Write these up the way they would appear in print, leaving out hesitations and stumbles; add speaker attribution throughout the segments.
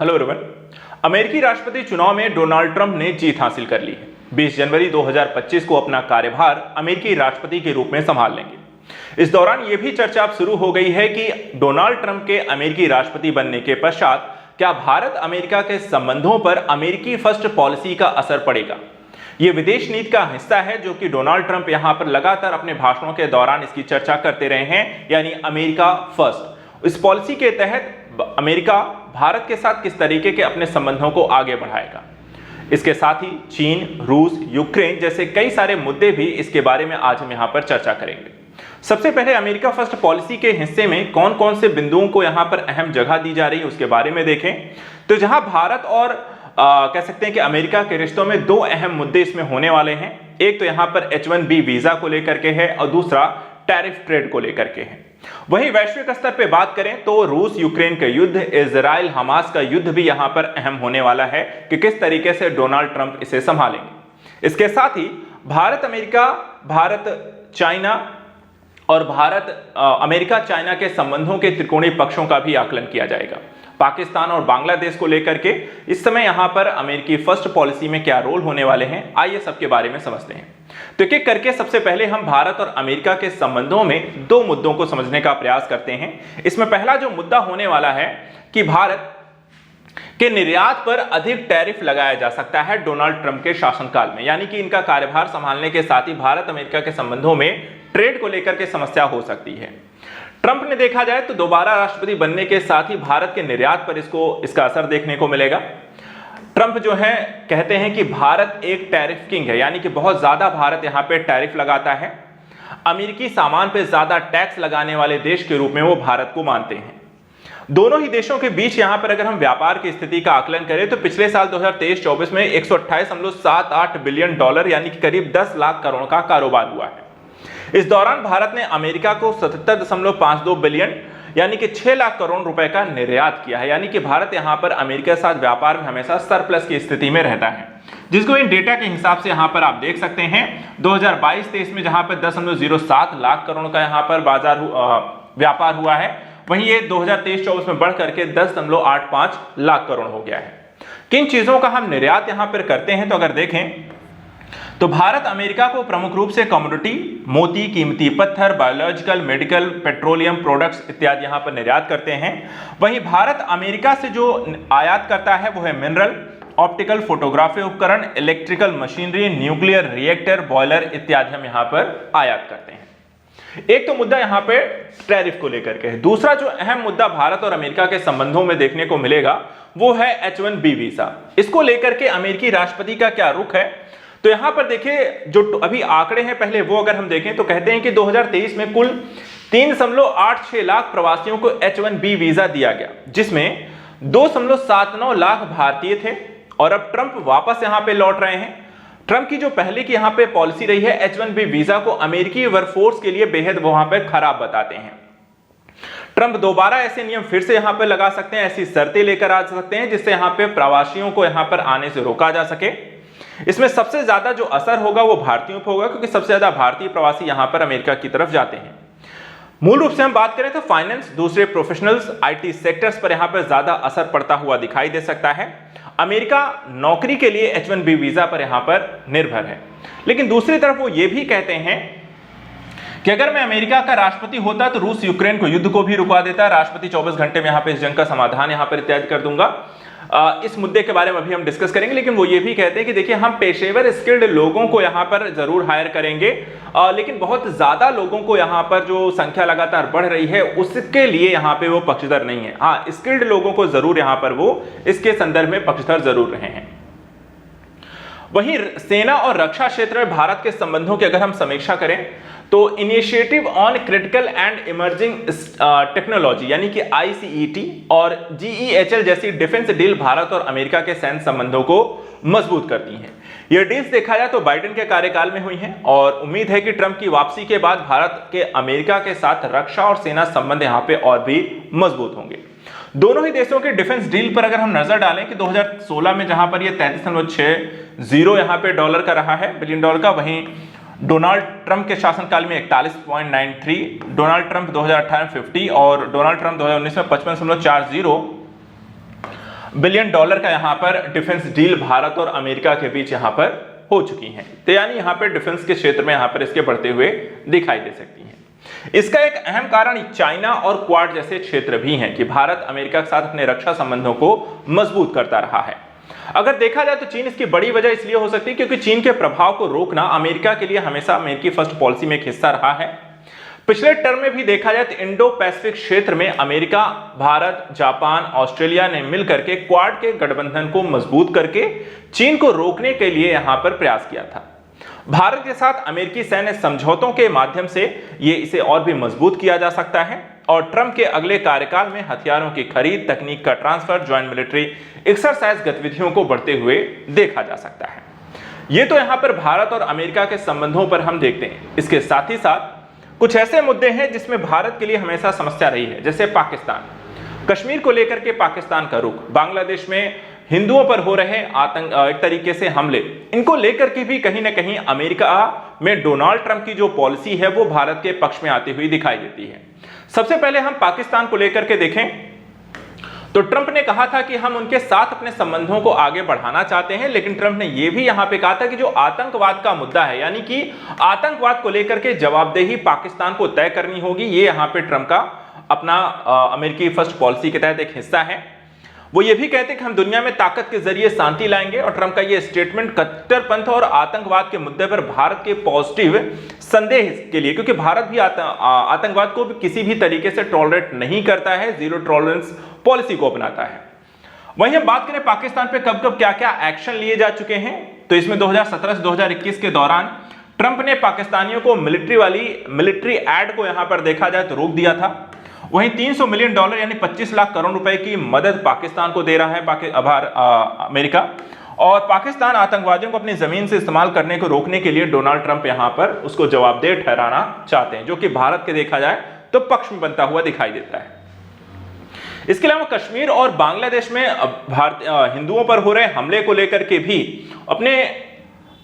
Speaker 1: Hello everyone. अमेरिकी राष्ट्रपति चुनाव में डोनाल्ड ट्रंप ने जीत हासिल कर ली है। 20 जनवरी 2025 को अपना कार्यभार अमेरिकी राष्ट्रपति के रूप में संभाल लेंगे। इस दौरान यह भी चर्चा अब शुरू हो गई है कि डोनाल्ड ट्रंप के अमेरिकी राष्ट्रपति बनने के पश्चात क्या भारत अमेरिका के संबंधों पर अमेरिकी फर्स्ट पॉलिसी का असर पड़ेगा। यह विदेश नीति का हिस्सा है जो कि डोनाल्ड ट्रंप यहां पर लगातार अपने भाषणों के दौरान इसकी चर्चा करते रहे हैं, यानी अमेरिका फर्स्ट। इस पॉलिसी के तहत अमेरिका भारत के साथ किस तरीके के अपने संबंधों को आगे बढ़ाएगा। इसके साथ ही चीन, रूस, यूक्रेन जैसे कई सारे मुद्दे भी इसके बारे में आज हम यहां पर चर्चा करेंगे। सबसे पहले अमेरिका फर्स्ट पॉलिसी के हिस्से में कौन कौन से बिंदुओं को यहां पर अहम जगह दी जा रही है उसके बारे में देखें तो जहां भारत और कह सकते हैं कि अमेरिका के रिश्तों में दो अहम मुद्दे इसमें होने वाले हैं। एक तो यहां पर H-1B वीजा को लेकर के है और दूसरा टैरिफ ट्रेड को लेकर के है। वहीं वैश्विक स्तर पे बात करें तो रूस यूक्रेन का युद्ध, इजराइल हमास का युद्ध भी यहां पर अहम होने वाला है कि किस तरीके से डोनाल्ड ट्रंप इसे संभालेंगे। इसके साथ ही भारत अमेरिका, भारत चाइना और अमेरिका चाइना के संबंधों के त्रिकोणीय पक्षों का भी आकलन किया जाएगा। पाकिस्तान और बांग्लादेश को लेकर के इस समय यहां पर अमेरिकी फर्स्ट पॉलिसी में क्या रोल होने वाले हैं, आइए सबके बारे में समझते हैं। तो एक एक करके सबसे पहले हम भारत और अमेरिका के संबंधों में दो मुद्दों को समझने का प्रयास करते हैं। इसमें पहला जो मुद्दा होने वाला है कि भारत के निर्यात पर अधिक टैरिफ लगाया जा सकता है डोनाल्ड ट्रंप के शासनकाल में, यानी कि इनका कार्यभार संभालने के साथ ही भारत अमेरिका के संबंधों में ट्रेड को लेकर के समस्या हो सकती है। ट्रंप ने देखा जाए तो दोबारा राष्ट्रपति बनने के साथ ही भारत के निर्यात पर इसका असर देखने को मिलेगा। ट्रंप जो है कहते हैं कि भारत एक टैरिफ किंग है, यानी कि बहुत ज्यादा भारत यहां पे टैरिफ लगाता है। अमेरिकी सामान पे ज्यादा टैक्स लगाने वाले देश के रूप में वो भारत को मानते हैं। दोनों ही देशों के बीच यहां पर अगर हम व्यापार की स्थिति का आकलन करें तो पिछले साल 2023-24 में 128.78 बिलियन डॉलर यानी कि करीब 10 लाख करोड़ का कारोबार हुआ है। इस दौरान भारत ने अमेरिका को 77.52 बिलियन यानी कि 6 लाख करोड़ रुपए का निर्यात किया है, यानी कि भारत यहां पर अमेरिका के साथ व्यापार में हमेशा सरप्लस की स्थिति में रहता है, जिसको इन डेटा के हिसाब से यहां पर आप देख सकते हैं। 2022-23 में जहां पर 10.07 लाख करोड़ का यहां पर व्यापार हुआ है, वहीं ये 2023-24 में बढ़ करके 10.85 लाख करोड़ हो गया है। किन चीजों का हम निर्यात यहां पर करते हैं तो अगर देखें तो भारत अमेरिका को प्रमुख रूप से कमोडिटी, मोती, कीमती पत्थर, बायोलॉजिकल, मेडिकल, पेट्रोलियम प्रोडक्ट्स इत्यादि यहां पर निर्यात करते हैं। वहीं भारत अमेरिका से जो आयात करता है वो है मिनरल, ऑप्टिकल, फोटोग्राफी उपकरण, electrical machinery, nuclear reactor, boiler इत्यादि हम यहां पर आयात करते हैं। एक तो मुद्दा यहां पे टैरिफ को लेकर के है। दूसरा जो अहम मुद्दा भारत और अमेरिका के संबंधों में देखने को मिलेगा वो है H-1B वीजा। इसको लेकर के अमेरिकी राष्ट्रपति का क्या रुख है तो यहां पर देखिए जो अभी आंकड़े हैं पहले वो अगर हम देखें तो कहते हैं कि 2023 में कुल 3.86 लाख प्रवासियों को H-1B वीजा दिया गया, जिसमें 2.79 लाख भारतीय थे और अब ट्रंप वापस यहां पे लौट रहे हैं। ट्रंप की जो पहले की यहां पे पॉलिसी रही है H-1B वीजा को अमेरिकी वर्कफोर्स के लिए बेहद वहां पे खराब बताते हैं। ट्रंप दोबारा ऐसे नियम फिर से यहां पे लगा सकते हैं, ऐसी शर्तें लेकर आ सकते हैं जिससे यहां पे प्रवासियों को यहां पर आने से रोका जा सके। इसमें सबसे ज्यादा जो असर होगा वो भारतीयों पर होगा, क्योंकि सबसे ज्यादा भारतीय प्रवासी यहां पर अमेरिका की तरफ जाते हैं। मूल रूप से हम बात करें तो फाइनेंस, दूसरे प्रोफेशनल्स, आईटी सेक्टर्स पर यहां पर ज्यादा असर पड़ता हुआ दिखाई दे सकता है। अमेरिका नौकरी के लिए H-1B वीजा पर यहां पर निर्भर है, लेकिन दूसरी तरफ वो ये भी कहते हैं कि अगर मैं अमेरिका का राष्ट्रपति होता तो रूस यूक्रेन को युद्ध को भी रुकवा देता, राष्ट्रपति 24 घंटे में यहां पर इस जंग का समाधान यहां पर इत्यादि कर दूंगा। इस मुद्दे के बारे में अभी हम डिस्कस करेंगे, लेकिन वो ये भी कहते हैं कि देखिए हम पेशेवर स्किल्ड लोगों को यहां पर जरूर हायर करेंगे, लेकिन बहुत ज्यादा लोगों को यहां पर जो संख्या लगातार बढ़ रही है उसके लिए यहां पे वो पक्षधर नहीं है। हाँ, स्किल्ड लोगों को जरूर यहां पर वो इसके संदर्भ में पक्षधर जरूर रहे हैं। वहीं सेना और रक्षा क्षेत्र में भारत के संबंधों की अगर हम समीक्षा करें तो initiative on critical and emerging technology यानी कि ICET और GEHL जैसी डिफेंस डील भारत और अमेरिका के सैन्य संबंधों को मजबूत करती हैं। ये डील्स देखा जाए तो बाइडेन के कार्यकाल में हुई हैं और उम्मीद है कि ट्रंप की वापसी के बाद भारत के अमेरिका के साथ रक्षा और सेना संबंध यहां पे और भी मजबूत होंगे। दोनों ही देशों के डिफेंस डील पर अगर हम नजर डालें कि 2016 में जहां पर ये 33.60 यहां पे डॉलर का रहा है, बिलियन डॉलर का, वहीं डोनाल्ड ट्रंप के शासनकाल में 41.93, डोनाल्ड ट्रंप 2018 में 50 और डोनाल्ड ट्रंप 2019 में 55.40 बिलियन डॉलर का यहाँ पर डिफेंस डील भारत और अमेरिका के बीच यहाँ पर हो चुकी हैं। तो यानी यहाँ पर डिफेंस के क्षेत्र में यहाँ पर इसके बढ़ते हुए दिखाई दे सकती हैं। इसका एक अहम कारण चाइना और क्वाड जैसे क्षेत्र भी हैं कि भारत अमेरिका के साथ अपने रक्षा संबंधों को मजबूत करता रहा है। अगर देखा जाए तो चीन इसकी बड़ी वजह इसलिए हो सकती है क्योंकि चीन के प्रभाव को रोकना अमेरिका के लिए हमेशा अमेरिकी फर्स्ट पॉलिसी में एक हिस्सा रहा है। पिछले टर्म में भी देखा जाए तो इंडो पैसिफिक क्षेत्र में अमेरिका, भारत, जापान, ऑस्ट्रेलिया ने मिलकर के क्वाड के गठबंधन को मजबूत करके चीन को रोकने के लिए यहां पर प्रयास किया था। भारत के साथ अमेरिकी सैन्य समझौतों के माध्यम से इसे और भी मजबूत किया जा सकता है और ट्रंप के अगले कार्यकाल में हथियारों की खरीद, तकनीक का ट्रांसफर, ज्वाइंट मिलिट्री एक्सरसाइज गतिविधियों को बढ़ते हुए देखा जा सकता है। ये तो यहां पर भारत और अमेरिका के संबंधों पर हम देखते हैं। इसके साथ ही साथ कुछ ऐसे मुद्दे हैं जिसमें भारत के लिए हमेशा समस्या रही है, जैसे पाकिस्तान, कश्मीर को लेकर के पाकिस्तान का रुख, बांग्लादेश में हिंदुओं पर हो रहे एक तरीके से हमले, इनको लेकर के भी कहीं ना कहीं अमेरिका में डोनाल्ड ट्रंप की जो पॉलिसी है वो भारत के पक्ष में आती हुई दिखाई देती है। सबसे पहले हम पाकिस्तान को लेकर के देखें तो ट्रंप ने कहा था कि हम उनके साथ अपने संबंधों को आगे बढ़ाना चाहते हैं, लेकिन ट्रंप ने यह भी यहां पे कहा था कि जो आतंकवाद का मुद्दा है, यानी कि आतंकवाद को लेकर के जवाबदेही पाकिस्तान को तय करनी होगी, ये यहां पे ट्रंप का अपना अमेरिकी फर्स्ट पॉलिसी के तहत एक हिस्सा है। वो ये भी कहते हैं कि हम दुनिया में ताकत के जरिए शांति लाएंगे और ट्रंप का ये स्टेटमेंट कट्टरपंथ और आतंकवाद के मुद्दे पर भारत के पॉजिटिव संदेश के लिए, क्योंकि भारत भी आतंकवाद को भी किसी भी तरीके से टॉलरेट नहीं करता है, जीरो टॉलरेंस पॉलिसी को अपनाता है। वहीं हम बात करें पाकिस्तान पे कब कब क्या क्या एक्शन लिए जा चुके हैं, तो इसमें 2017 से 2021 के दौरान ट्रंप ने पाकिस्तानियों को मिलिट्री एड को यहां पर देखा जाए तो रोक दिया था। वहीं $300 मिलियन यानी 25 लाख करोड़ रुपए की मदद पाकिस्तान को दे रहा है अमेरिका, और पाकिस्तान आतंकवादियों को अपनी जमीन से इस्तेमाल करने को रोकने के लिए डोनाल्ड ट्रंप यहां पर उसको जवाबदेह ठहराना चाहते हैं, जो कि भारत के देखा जाए तो पक्ष में बनता हुआ दिखाई देता है। इसके अलावा कश्मीर और बांग्लादेश में हिंदुओं पर हो रहे हमले को लेकर के भी अपने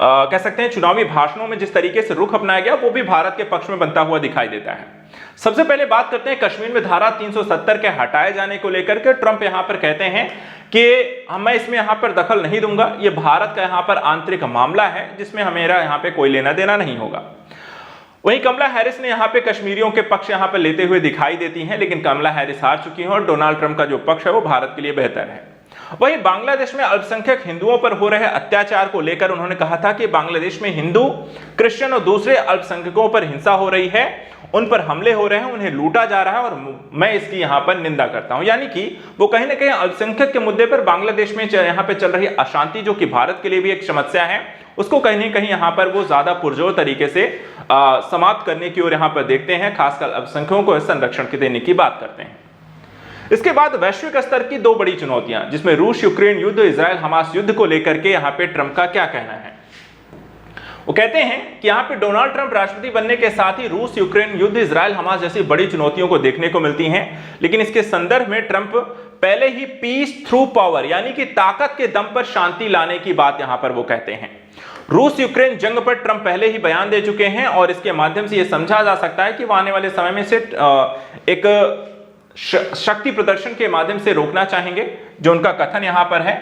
Speaker 1: कह सकते हैं चुनावी भाषणों में जिस तरीके से रुख अपनाया गया वो भी भारत के पक्ष में बनता हुआ दिखाई देता है। सबसे पहले बात करते हैं कश्मीर में धारा 370 के हटाए जाने को लेकर के। ट्रंप यहां पर कहते हैं कि मैं इसमें यहां पर दखल नहीं दूंगा, ये भारत का यहां पर आंतरिक मामला है जिसमें मेरा यहां पे कोई लेना देना नहीं होगा। वहीं कमला हैरिस ने यहां पे कश्मीरियों के पक्ष यहां पर लेते हुए दिखाई देती हैं, लेकिन कमला हैरिस हार चुकी हैं और डोनाल्ड ट्रंप का जो पक्ष है वो भारत के लिए बेहतर है। वहीं बांग्लादेश में अल्पसंख्यक हिंदुओं पर हो रहे अत्याचार को लेकर उन्होंने कहा था कि बांग्लादेश में हिंदू, क्रिश्चियन और दूसरे अल्पसंख्यकों पर हिंसा हो रही है, उन पर हमले हो रहे हैं, उन्हें लूटा जा रहा है और मैं इसकी यहां पर निंदा करता हूं। यानी कि वो कहीं ना कहीं अल्पसंख्यक के मुद्दे पर बांग्लादेश में यहां पर चल रही अशांति, जो कि भारत के लिए भी एक समस्या है, उसको कहीं ना कहीं यहां पर वो ज्यादा पुरजोर तरीके से समाप्त करने की ओर यहां पर देखते हैं, खासकर अल्पसंख्यकों को संरक्षण देने की बात करते हैं। इसके बाद वैश्विक स्तर की दो बड़ी चुनौतियां, जिसमें रूस यूक्रेन युद्ध, इजराइल हमास युद्ध को लेकर के यहां पे ट्रंप का क्या कहना है। वो कहते हैं कि यहां पे डोनाल्ड ट्रंप राष्ट्रपति बनने के साथ ही रूस यूक्रेन युद्ध, इजराइल हमास जैसी बड़ी चुनौतियों को देखने को मिलती हैं, लेकिन इसके संदर्भ में ट्रंप पहले ही पीस थ्रू पावर यानी कि ताकत के दम पर शांति लाने की बात यहां पर वो कहते हैं। रूस यूक्रेन जंग पर ट्रंप पहले ही बयान दे चुके हैं और इसके माध्यम से यह समझा जा सकता है कि वो आने वाले समय में से एक शक्ति प्रदर्शन के माध्यम से रोकना चाहेंगे। जो उनका कथन यहां पर है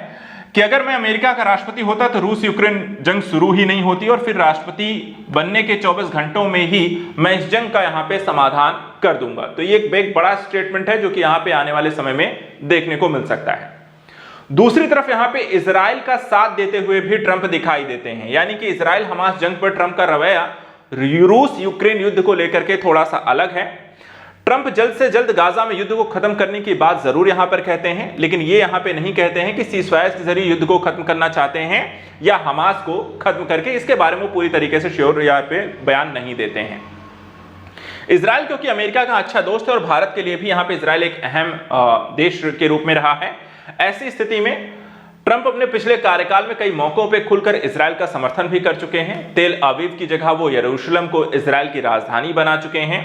Speaker 1: कि अगर मैं अमेरिका का राष्ट्रपति होता तो रूस यूक्रेन जंग शुरू ही नहीं होती और फिर राष्ट्रपति बनने के 24 घंटों में ही मैं इस जंग का यहां पे समाधान कर दूंगा। तो ये एक बड़ा स्टेटमेंट है जो कि यहां पे आने वाले समय में देखने को मिल सकता है। दूसरी तरफ यहां पे इजराइल का साथ देते हुए भी ट्रंप दिखाई देते हैं, यानी कि इजराइल हमास जंग पर ट्रंप का रवैया रूस यूक्रेन युद्ध को लेकर के थोड़ा सा अलग है। ट्रंप जल्द से जल्द गाजा में युद्ध को खत्म करने की बात जरूर यहां पर कहते हैं, लेकिन ये यहां पे नहीं कहते हैं कि सीज़फायर के जरिए युद्ध को खत्म करना चाहते हैं या हमास को खत्म करके, इसके बारे में पूरी तरीके से श्योर यहां पे बयान नहीं देते हैं। इजराइल क्योंकि अमेरिका का अच्छा दोस्त है और भारत के लिए भी यहां पे इजराइल एक अहम देश के रूप में रहा है, ऐसी स्थिति में ट्रंप अपने पिछले कार्यकाल में कई मौकों पे खुलकर इजराइल का समर्थन भी कर चुके हैं। तेल अवीव की जगह वो यरूशलेम को इजराइल की राजधानी बना चुके हैं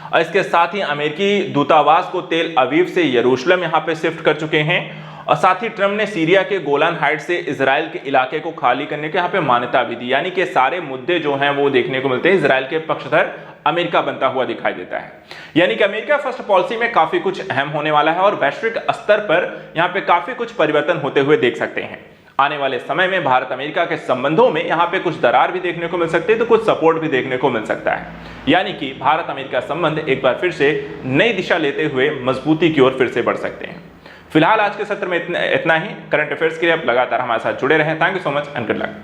Speaker 1: और इसके साथ ही अमेरिकी दूतावास को तेल अवीव से यरूशलेम यहां पे शिफ्ट कर चुके हैं और साथ ही ट्रंप ने सीरिया के गोलान हाइट्स से इजराइल के इलाके को खाली करने के यहाँ पे मान्यता भी दी। यानी कि सारे मुद्दे जो हैं वो देखने को मिलते हैं इजराइल के पक्षधर अमेरिका बनता हुआ दिखाई देता है। यानी कि अमेरिका फर्स्ट पॉलिसी में काफी कुछ अहम होने वाला है और वैश्विक स्तर पर यहाँ पे काफी कुछ परिवर्तन होते हुए देख सकते हैं। आने वाले समय में भारत अमेरिका के संबंधों में यहाँ पे कुछ दरार भी देखने को मिल सकती है तो कुछ सपोर्ट भी देखने को मिल सकता है। यानी कि भारत अमेरिका संबंध एक बार फिर से नई दिशा लेते हुए मजबूती की ओर फिर से बढ़ सकते हैं। फिलहाल आज के सत्र में इतना ही। करंट अफेयर्स के लिए आप लगातार हमारे साथ जुड़े रहें। Thank you so much and good luck.